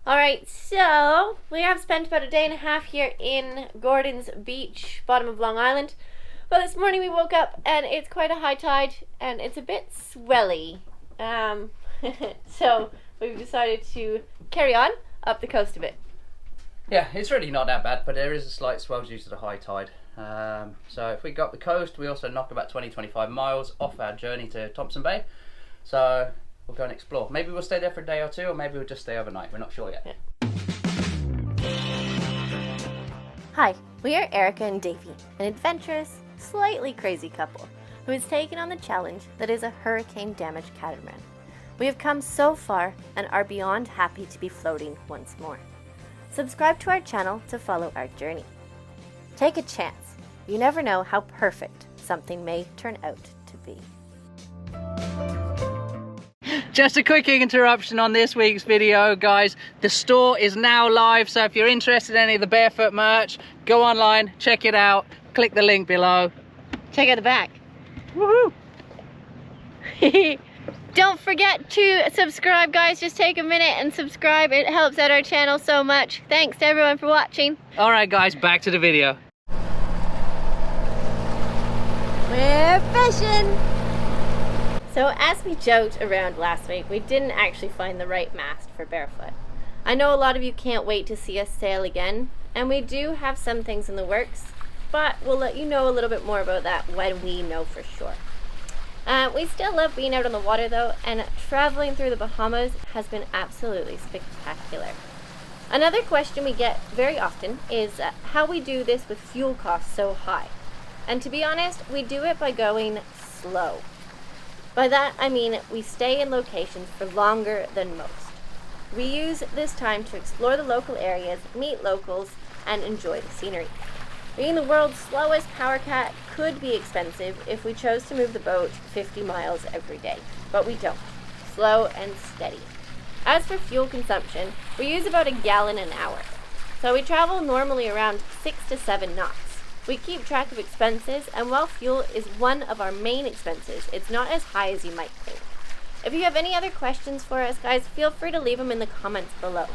Alright, so we have spent about a day and a half here in Gordon's Beach, bottom of Long Island. But this morning we woke up and it's quite a high tide and it's a bit swelly. So we've decided to carry on up the coast a bit. Yeah, it's really not that bad, but there is a slight swell due to the high tide. So if we go up the coast, we also knock about 20-25 miles off our journey to Thompson Bay. So we'll go and explore. Maybe we'll stay there for a day or two, or maybe we'll just stay overnight. We're not sure yet. Yeah. Hi, we are Erica and Davy, an adventurous, slightly crazy couple who has taken on the challenge that is a hurricane-damaged catamaran. We have come so far and are beyond happy to be floating once more. Subscribe to our channel to follow our journey. Take a chance. You never know how perfect something may turn out to be. Just a quick interruption on this week's video, guys. The store is now live, so if you're interested in any of the Barefoot merch, go online, check it out, click the link below. Check out the back. Woohoo! Don't forget to subscribe, guys. Just take a minute and subscribe. It helps out our channel so much. Thanks to everyone for watching. Alright guys, back to the video. We're fishing! So as we joked around last week, we didn't actually find the right mast for Barefoot. I know a lot of you can't wait to see us sail again, and we do have some things in the works, but we'll let you know a little bit more about that when we know for sure. We still love being out on the water though, and traveling through the Bahamas has been absolutely spectacular. Another question we get very often is how we do this with fuel costs so high. And to be honest, we do it by going slow. By that I mean we stay in locations for longer than most. We use this time to explore the local areas, meet locals, and enjoy the scenery. Being the world's slowest power cat could be expensive if we chose to move the boat 50 miles every day, but we don't. Slow and steady. As for fuel consumption, we use about a gallon an hour. So we travel normally around 6 to 7 knots. We keep track of expenses, and while fuel is one of our main expenses, it's not as high as you might think. If you have any other questions for us, guys, feel free to leave them in the comments below.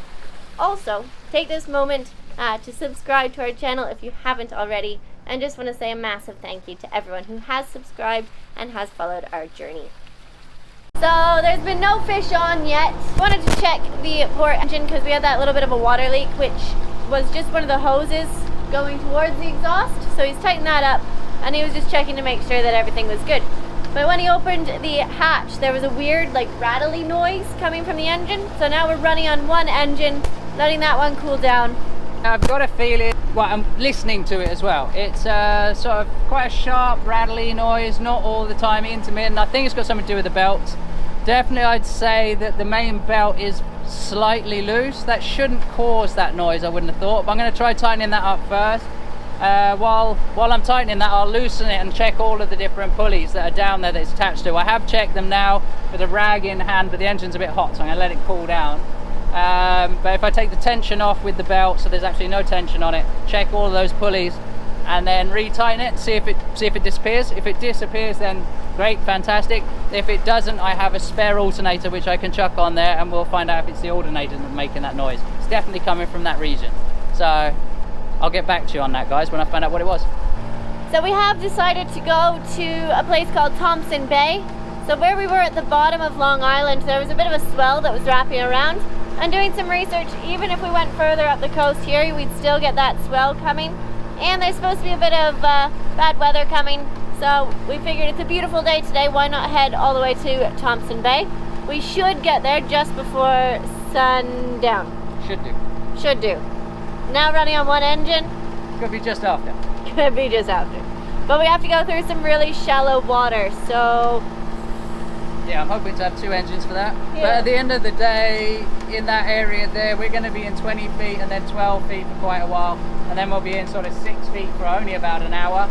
Also, take this moment to subscribe to our channel if you haven't already, and just want to say a massive thank you to everyone who has subscribed and has followed our journey. So there's been no fish on yet. Wanted to check the port engine because we had that little bit of a water leak, which was just one of the hoses going towards the exhaust. So he's tightened that up and he was just checking to make sure that everything was good. But when he opened the hatch, there was a weird rattly noise coming from the engine. So now we're running on one engine, letting that one cool down. I've got a feeling, well, I'm listening to it as well. It's sort of quite a sharp, rattly noise, not all the time, intermittent. I think it's got something to do with the belts. Definitely I'd say that the main belt is slightly loose. That shouldn't cause that noise, I wouldn't have thought. But I'm going to try tightening that up first. While I'm tightening that, I'll loosen it and check all of the different pulleys that are down there that it's attached to. I have checked them now with a rag in hand, but the engine's a bit hot, so I'm going to let it cool down. But if I take the tension off with the belt, so there's actually no tension on it, check all of those pulleys and then retighten it, see if it disappears. If it disappears, then great, fantastic. If it doesn't, I have a spare alternator which I can chuck on there and we'll find out if it's the alternator that's making that noise. It's definitely coming from that region. So I'll get back to you on that, guys, when I find out what it was. So we have decided to go to a place called Thompson Bay. So where we were at the bottom of Long Island, there was a bit of a swell that was wrapping around. And doing some research, even if we went further up the coast here, we'd still get that swell coming. And there's supposed to be a bit of bad weather coming. So we figured it's a beautiful day today, why not head all the way to Thompson Bay? We should get there just before sundown. Should do. Should do. Now running on one engine. Could be just after. Could be just after. But we have to go through some really shallow water, so yeah, I'm hoping to have 2 engines for that. Yeah. But at the end of the day, in that area there, we're going to be in 20 feet and then 12 feet for quite a while. And then we'll be in sort of 6 feet for only about an hour.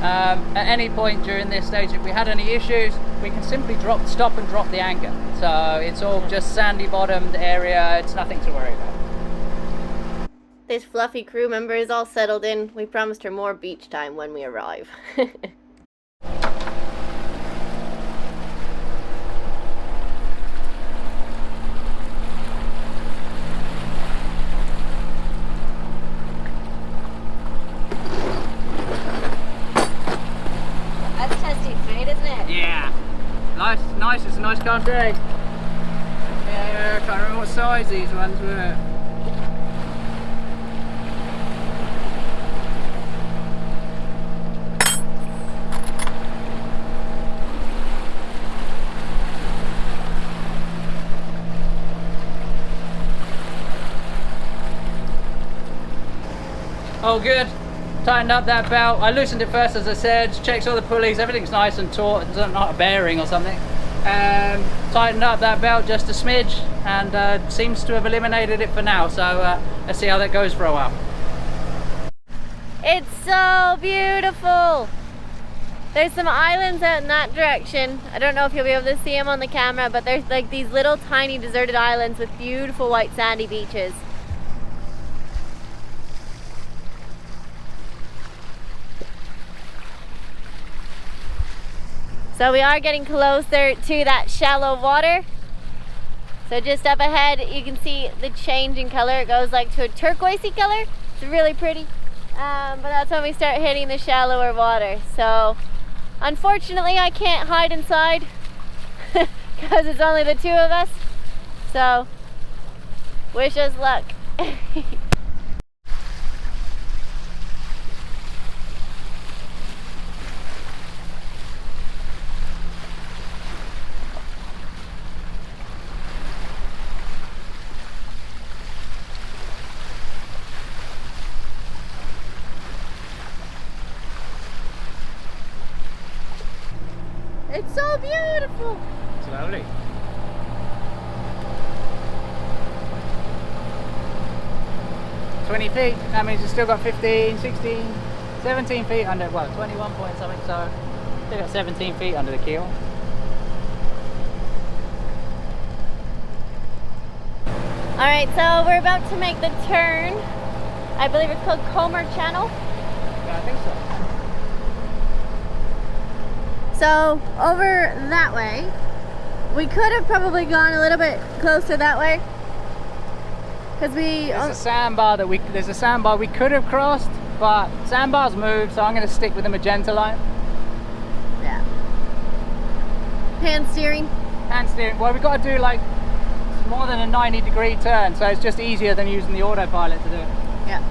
At any point during this stage, if we had any issues, we can simply stop and drop the anchor. So it's all just sandy bottomed area. It's nothing to worry about. This fluffy crew member is all settled in. We promised her more beach time when we arrive. can't they? Yeah, I can't remember what size these ones were. Oh good, tightened up that belt. I loosened it first as I said, checked all the pulleys, everything's nice and taut, it's not a bearing or something. Tightened up that belt just a smidge and seems to have eliminated it for now, so let's see how that goes for a while. It's so beautiful. There's some islands out in that direction. I don't know if you'll be able to see them on the camera, but there's like these little tiny deserted islands with beautiful white sandy beaches. So we are getting closer to that shallow water. So just up ahead, you can see the change in color. It goes like to a turquoisey color. It's really pretty. But that's when we start hitting the shallower water. So unfortunately, I can't hide inside because it's only the two of us. So wish us luck. It's so beautiful. It's lovely. .20 feet, that means it's still got 15, 16, 17 feet under, well 21 point something, so still got 17 feet under the keel. Alright, so we're about to make the turn. I believe it's called Comer Channel. Yeah, I think so. So over that way, we could have probably gone a little bit closer that way, because there's a sandbar we could have crossed, but sandbars move, so I'm going to stick with the magenta line. Yeah. Hand steering. Hand steering. Well, we've got to do like more than a 90-degree turn, so it's just easier than using the autopilot to do it. Yeah.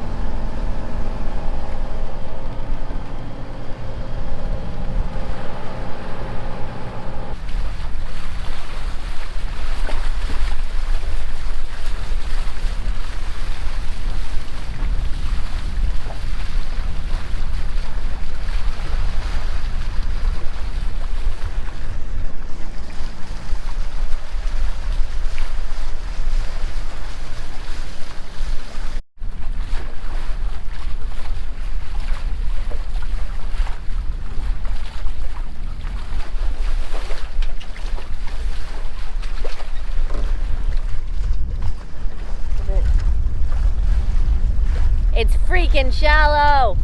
It's freaking shallow.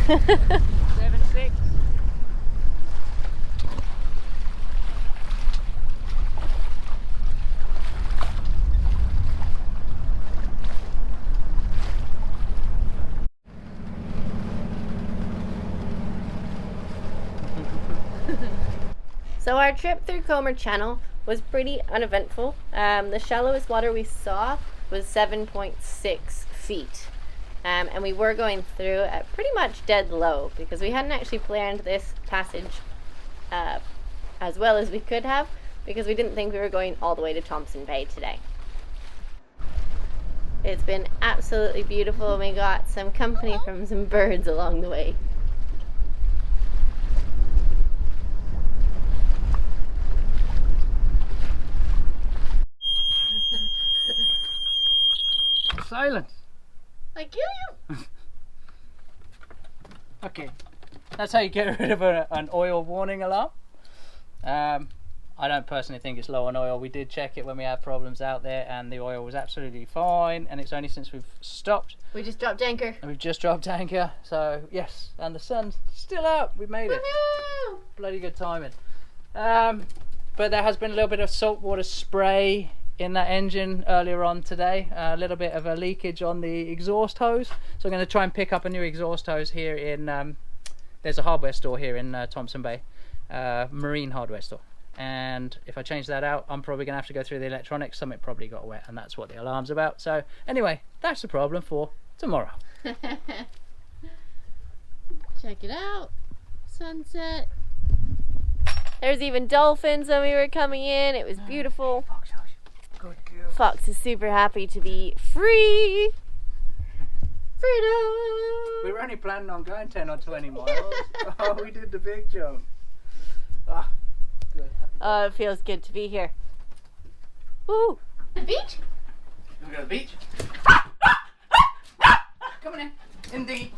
7.6. So our trip through Comer Channel was pretty uneventful. The shallowest water we saw was 7.6 feet. And we were going through at pretty much dead low because we hadn't actually planned this passage as well as we could have, because we didn't think we were going all the way to Thompson Bay today. It's been absolutely beautiful, and we got some company from some birds along the way. Silence. I kill you. Okay, that's how you get rid of an oil warning alarm. I don't personally think it's low on oil. We did check it when we had problems out there, and the oil was absolutely fine, and it's only since we've stopped. We just dropped anchor. And we've just dropped anchor, so yes, and the sun's still out. We've made it. Woohoo! Bloody good timing. But there has been a little bit of saltwater spray in that engine earlier on today, a little bit of a leakage on the exhaust hose, so I'm going to try and pick up a new exhaust hose here in there's a hardware store here in Thompson Bay, marine hardware store, and if I change that out, I'm probably gonna have to go through the electronics. Something probably got wet, and that's what the alarm's about. So anyway, that's the problem for tomorrow. Check it out. Sunset. There's even dolphins when we were coming in. It was beautiful. Good girl. Fox is super happy to be free. Freedom. We were only planning on going 10 or 20 miles. Oh, we did the big jump. Ah, good. Oh, it feels good to be here. Woo! The beach? You wanna go to the beach? Come on in. Indeed.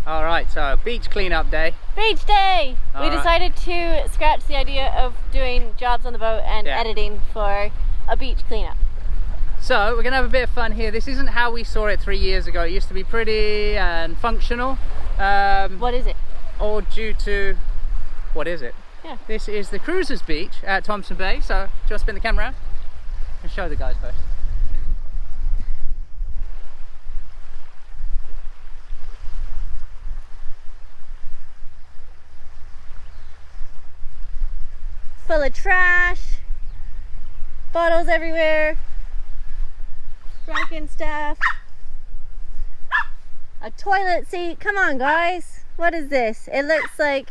All right, so beach cleanup day. Beach day! All We right. decided to scratch the idea of doing jobs on the boat and editing for a beach cleanup. So we're gonna have a bit of fun here. This isn't how we saw it 3 years ago. It used to be pretty and functional. What is it? All due to, what is it? Yeah. This is the Cruisers Beach at Thompson Bay. So just spin the camera around and show the guys first. Full of trash, bottles everywhere, broken stuff, a toilet seat. Come on, guys. What is this? It looks like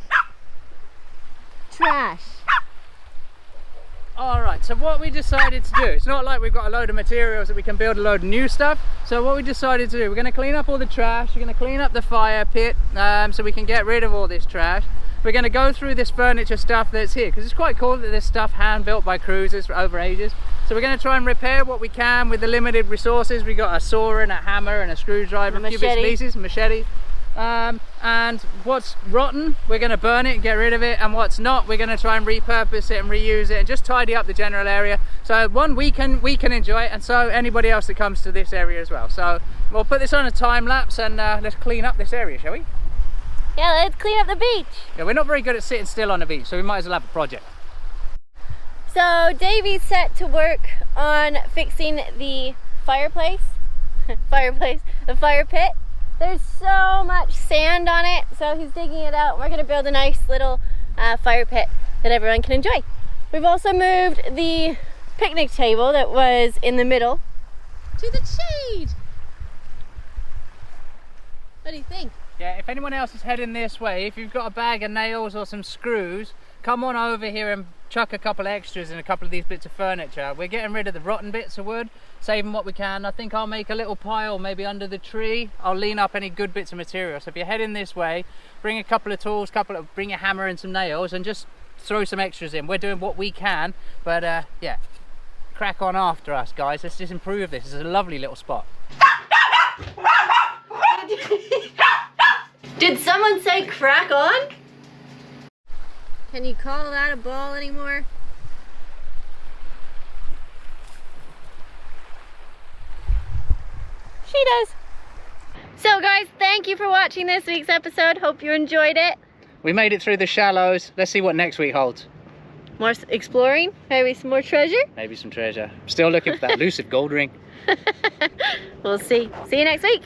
trash. All right, so what we decided to do, it's not like we've got a load of materials that we can build a load of new stuff. So what we decided to do, we're gonna clean up all the trash, we're gonna clean up the fire pit so we can get rid of all this trash. We're gonna go through this furniture stuff that's here, because it's quite cool that this stuff hand built by cruisers for over ages. So we're gonna try and repair what we can with the limited resources. We got a saw and a hammer and a screwdriver, a few bits and pieces, machete. And what's rotten, we're going to burn it and get rid of it, and what's not, we're going to try and repurpose it and reuse it and just tidy up the general area. So one, we can enjoy it, and so anybody else that comes to this area as well. So we'll put this on a time lapse and let's clean up this area, shall we? Yeah, let's clean up the beach. Yeah, we're not very good at sitting still on the beach, so we might as well have a project. So Davy's set to work on fixing the fireplace, the fire pit. There's so much sand on it, so he's digging it out. We're gonna build a nice little fire pit that everyone can enjoy. We've also moved the picnic table that was in the middle to the shade. What do you think? Yeah, if anyone else is heading this way, if you've got a bag of nails or some screws, come on over here and chuck a couple extras in a couple of these bits of furniture. We're getting rid of the rotten bits of wood, saving what we can. I think I'll make a little pile maybe under the tree. I'll lean up any good bits of material. So if you're heading this way, bring a couple of tools, bring a hammer and some nails, and just throw some extras in. We're doing what we can, but yeah, crack on after us, guys. Let's just improve this. It's a lovely little spot. Did someone say crack on? Can you call that a ball anymore? She does. So guys, thank you for watching this week's episode. Hope you enjoyed it. We made it through the shallows. Let's see what next week holds. More exploring, maybe some more treasure. Maybe some treasure. Still looking for that elusive gold ring. We'll see. See you next week.